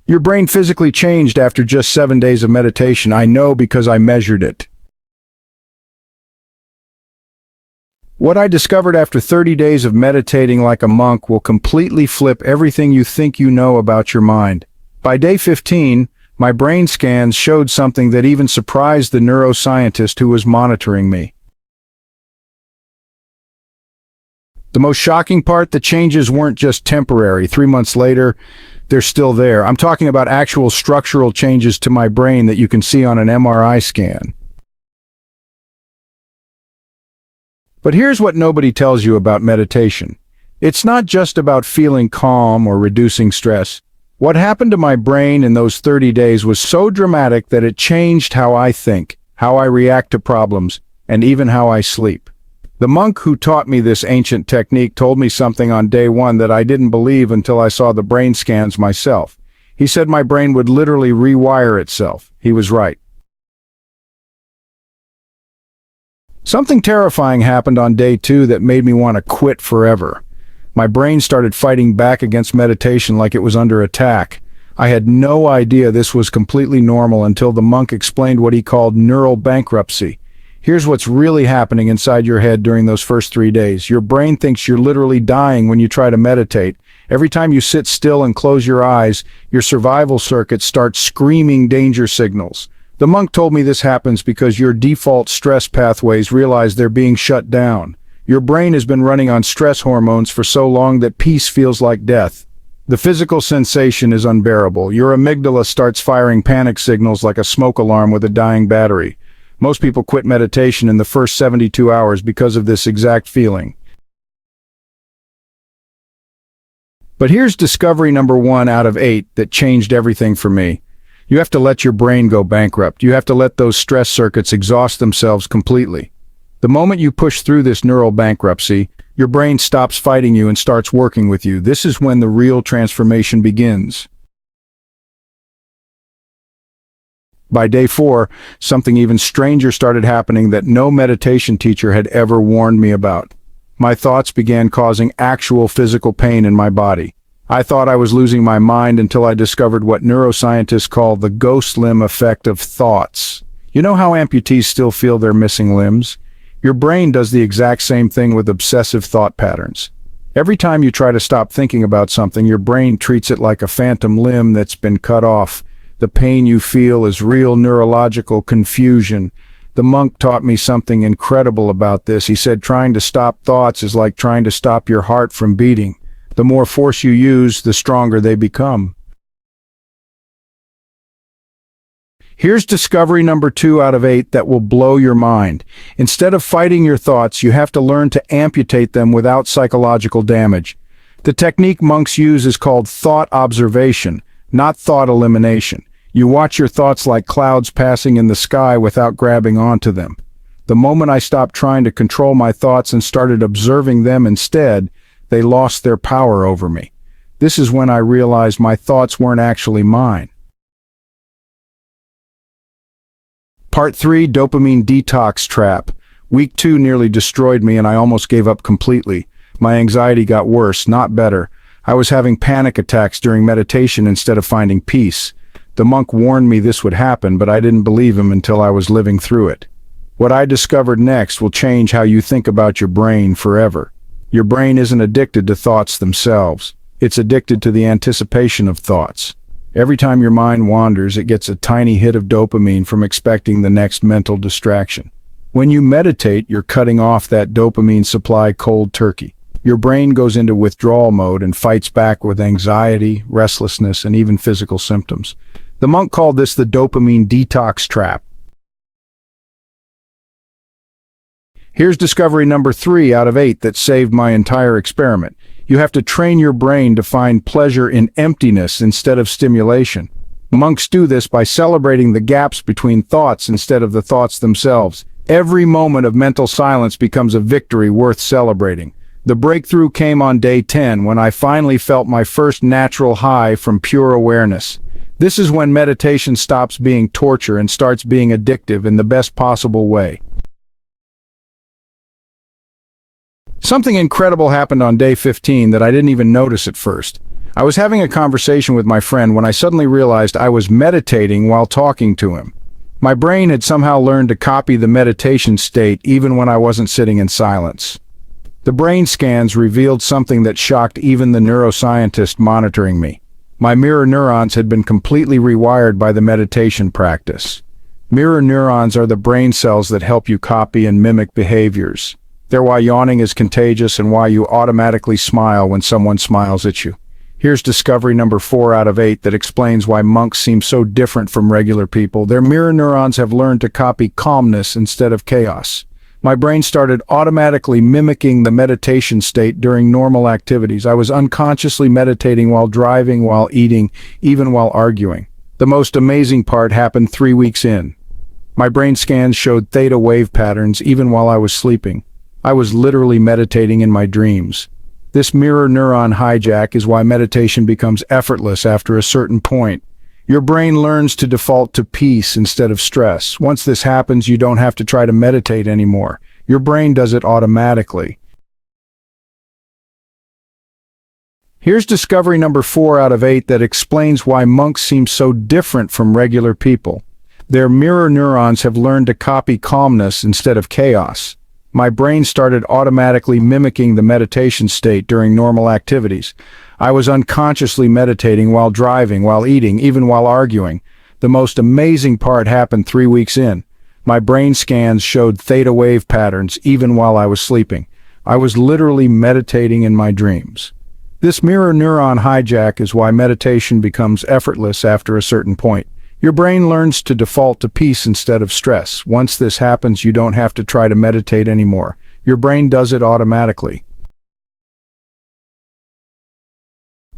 Your brain physically changed after just 7 days of meditation. I know because I measured it. What I discovered after 30 days of meditating like a monk will completely flip everything you think you know about your mind. By day 15, my brain scans showed something that even surprised the neuroscientist who was monitoring me. The most shocking part, the changes weren't just temporary. 3 months later, they're still there. I'm talking about actual structural changes to my brain that you can see on an MRI scan. But here's what nobody tells you about meditation. It's not just about feeling calm or reducing stress. What happened to my brain in those 30 days was so dramatic that it changed how I think, how I react to problems, and even how I sleep. The monk who taught me this ancient technique told me something on day 1 that I didn't believe until I saw the brain scans myself. He said my brain would literally rewire itself. He was right. Something terrifying happened on day 2 that made me want to quit forever. My brain started fighting back against meditation like it was under attack. I had no idea this was completely normal until the monk explained what he called neural bankruptcy. Here's what's really happening inside your head during those first 3 days. Your brain thinks you're literally dying when you try to meditate. Every time you sit still and close your eyes, your survival circuits start screaming danger signals. The monk told me this happens because your default stress pathways realize they're being shut down. Your brain has been running on stress hormones for so long that peace feels like death. The physical sensation is unbearable. Your amygdala starts firing panic signals like a smoke alarm with a dying battery. Most people quit meditation in the first 72 hours because of this exact feeling. But here's discovery number 1 out of 8 that changed everything for me. You have to let your brain go bankrupt. You have to let those stress circuits exhaust themselves completely. The moment you push through this neural bankruptcy, your brain stops fighting you and starts working with you. This is when the real transformation begins. By day 4, something even stranger started happening that no meditation teacher had ever warned me about. My thoughts began causing actual physical pain in my body. I thought I was losing my mind until I discovered what neuroscientists call the ghost limb effect of thoughts. You know how amputees still feel their missing limbs? Your brain does the exact same thing with obsessive thought patterns. Every time you try to stop thinking about something, your brain treats it like a phantom limb that's been cut off. The pain you feel is real neurological confusion. The monk taught me something incredible about this. He said trying to stop thoughts is like trying to stop your heart from beating. The more force you use, the stronger they become. Here's discovery number 2 out of 8 that will blow your mind. Instead of fighting your thoughts, you have to learn to amputate them without psychological damage. The technique monks use is called thought observation, not thought elimination. You watch your thoughts like clouds passing in the sky without grabbing onto them. The moment I stopped trying to control my thoughts and started observing them instead, they lost their power over me. This is when I realized my thoughts weren't actually mine. Part 3, dopamine detox trap. Week 2 nearly destroyed me and I almost gave up completely. My anxiety got worse, not better. I was having panic attacks during meditation instead of finding peace. The monk warned me this would happen, but I didn't believe him until I was living through it. What I discovered next will change how you think about your brain forever. Your brain isn't addicted to thoughts themselves. It's addicted to the anticipation of thoughts. Every time your mind wanders, it gets a tiny hit of dopamine from expecting the next mental distraction. When you meditate, you're cutting off that dopamine supply cold turkey. Your brain goes into withdrawal mode and fights back with anxiety, restlessness, and even physical symptoms. The monk called this the dopamine detox trap. Here's discovery number 3 out of 8 that saved my entire experiment. You have to train your brain to find pleasure in emptiness instead of stimulation. Monks do this by celebrating the gaps between thoughts instead of the thoughts themselves. Every moment of mental silence becomes a victory worth celebrating. The breakthrough came on day 10 when I finally felt my first natural high from pure awareness. This is when meditation stops being torture and starts being addictive in the best possible way. Something incredible happened on day 15 that I didn't even notice at first. I was having a conversation with my friend when I suddenly realized I was meditating while talking to him. My brain had somehow learned to copy the meditation state even when I wasn't sitting in silence. The brain scans revealed something that shocked even the neuroscientist monitoring me. My mirror neurons had been completely rewired by the meditation practice. Mirror neurons are the brain cells that help you copy and mimic behaviors. They're why yawning is contagious and why you automatically smile when someone smiles at you. Here's discovery number 4 out of 8 that explains why monks seem so different from regular people. Their mirror neurons have learned to copy calmness instead of chaos. My brain started automatically mimicking the meditation state during normal activities. I was unconsciously meditating while driving, while eating, even while arguing. The most amazing part happened 3 weeks in. My brain scans showed theta wave patterns even while I was sleeping. I was literally meditating in my dreams. This mirror neuron hijack is why meditation becomes effortless after a certain point. Your brain learns to default to peace instead of stress. Once this happens, you don't have to try to meditate anymore. Your brain does it automatically. Here's discovery number 4 out of 8 that explains why monks seem so different from regular people. Their mirror neurons have learned to copy calmness instead of chaos. My brain started automatically mimicking the meditation state during normal activities. I was unconsciously meditating while driving, while eating, even while arguing. The most amazing part happened 3 weeks in. My brain scans showed theta wave patterns even while I was sleeping. I was literally meditating in my dreams. This mirror neuron hijack is why meditation becomes effortless after a certain point. Your brain learns to default to peace instead of stress. Once this happens, you don't have to try to meditate anymore. Your brain does it automatically.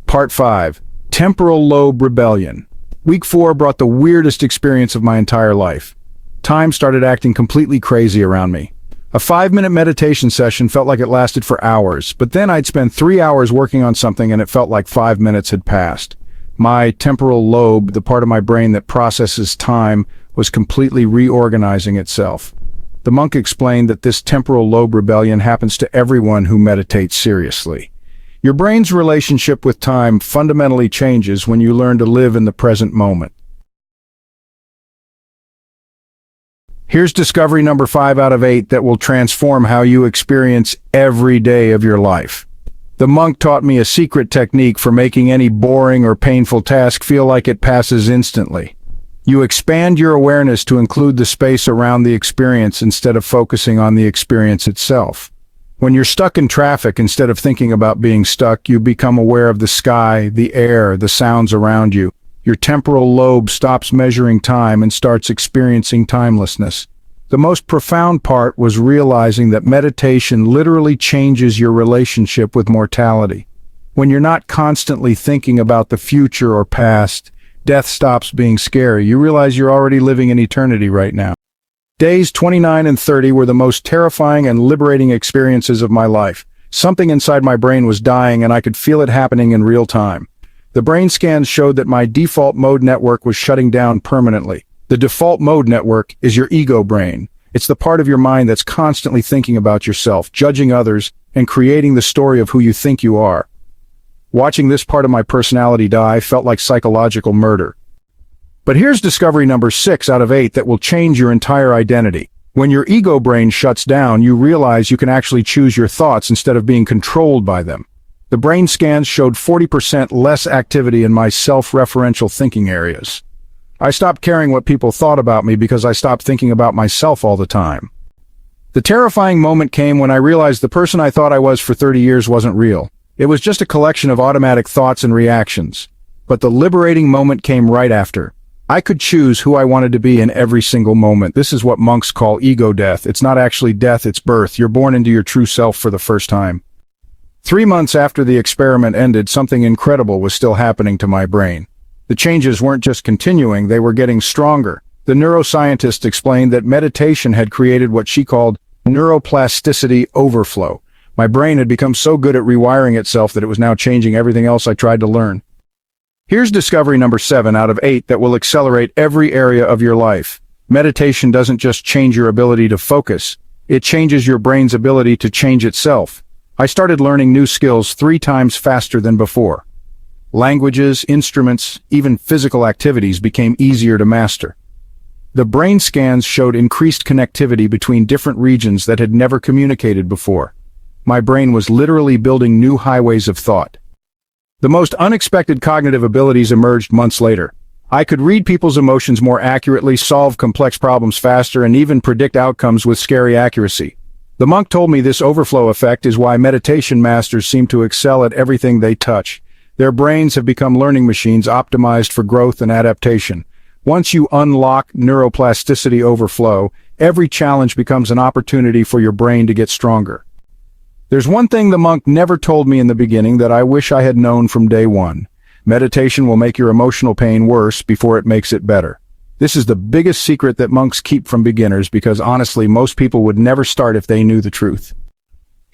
Part 5. Temporal Lobe Rebellion. Week 4 brought the weirdest experience of my entire life. Time started acting completely crazy around me. A 5-minute meditation session felt like it lasted for hours, but then I'd spend 3 hours working on something and it felt like 5 minutes had passed. My temporal lobe, the part of my brain that processes time, was completely reorganizing itself. The monk explained that this temporal lobe rebellion happens to everyone who meditates seriously. Your brain's relationship with time fundamentally changes when you learn to live in the present moment. Here's discovery number 5 out of 8 that will transform how you experience every day of your life. The monk taught me a secret technique for making any boring or painful task feel like it passes instantly. You expand your awareness to include the space around the experience instead of focusing on the experience itself. When you're stuck in traffic, instead of thinking about being stuck, you become aware of the sky, the air, the sounds around you. Your temporal lobe stops measuring time and starts experiencing timelessness. The most profound part was realizing that meditation literally changes your relationship with mortality. When you're not constantly thinking about the future or past, death stops being scary. You realize you're already living in eternity right now. Days 29 and 30 were the most terrifying and liberating experiences of my life. Something inside my brain was dying and I could feel it happening in real time. The brain scans showed that my default mode network was shutting down permanently. The default mode network is your ego brain. It's the part of your mind that's constantly thinking about yourself, judging others, and creating the story of who you think you are. Watching this part of my personality die felt like psychological murder. But here's discovery number 6 out of 8 that will change your entire identity. When your ego brain shuts down, you realize you can actually choose your thoughts instead of being controlled by them. The brain scans showed 40% less activity in my self-referential thinking areas. I stopped caring what people thought about me because I stopped thinking about myself all the time. The terrifying moment came when I realized the person I thought I was for 30 years wasn't real. It was just a collection of automatic thoughts and reactions. But the liberating moment came right after. I could choose who I wanted to be in every single moment. This is what monks call ego death. It's not actually death, it's birth. You're born into your true self for the first time. 3 months after the experiment ended, something incredible was still happening to my brain. The changes weren't just continuing, they were getting stronger. The neuroscientist explained that meditation had created what she called neuroplasticity overflow. My brain had become so good at rewiring itself that it was now changing everything else I tried to learn. Here's discovery number 7 out of 8 that will accelerate every area of your life. Meditation doesn't just change your ability to focus, it changes your brain's ability to change itself. I started learning new skills 3 times faster than before. Languages, instruments, even physical activities became easier to master. The brain scans showed increased connectivity between different regions that had never communicated before. My brain was literally building new highways of thought. The most unexpected cognitive abilities emerged months later. I could read people's emotions more accurately, solve complex problems faster, and even predict outcomes with scary accuracy. The monk told me this overflow effect is why meditation masters seem to excel at everything they touch. Their brains have become learning machines optimized for growth and adaptation. Once you unlock neuroplasticity overflow, every challenge becomes an opportunity for your brain to get stronger. There's one thing the monk never told me in the beginning that I wish I had known from day one. Meditation will make your emotional pain worse before it makes it better. This is the biggest secret that monks keep from beginners because honestly, most people would never start if they knew the truth.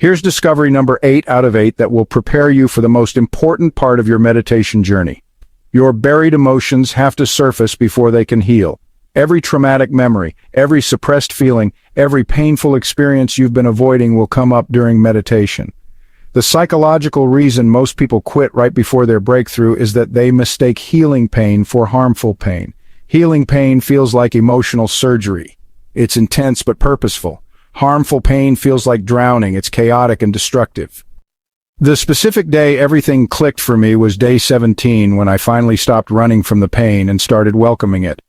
Here's discovery number 8 out of 8 that will prepare you for the most important part of your meditation journey. Your buried emotions have to surface before they can heal. Every traumatic memory, every suppressed feeling, every painful experience you've been avoiding will come up during meditation. The psychological reason most people quit right before their breakthrough is that they mistake healing pain for harmful pain. Healing pain feels like emotional surgery. It's intense but purposeful. Harmful pain feels like drowning. It's chaotic and destructive. The specific day everything clicked for me was day 17 when I finally stopped running from the pain and started welcoming it.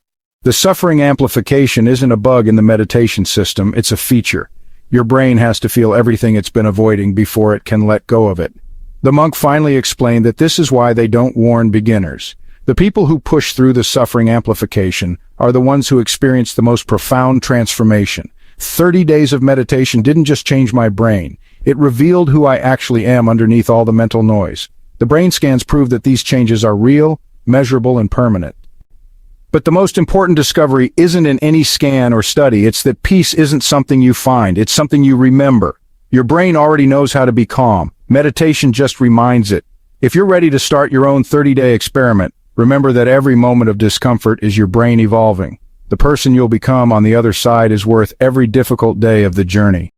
The suffering amplification isn't a bug in the meditation system, it's a feature. Your brain has to feel everything it's been avoiding before it can let go of it. The monk finally explained that this is why they don't warn beginners. The people who push through the suffering amplification are the ones who experience the most profound transformation. 30 days of meditation didn't just change my brain. It revealed who I actually am underneath all the mental noise. The brain scans prove that these changes are real, measurable, and permanent. But the most important discovery isn't in any scan or study. It's that peace isn't something you find. It's something you remember. Your brain already knows how to be calm. Meditation just reminds it. If you're ready to start your own 30-day experiment, remember that every moment of discomfort is your brain evolving. The person you'll become on the other side is worth every difficult day of the journey.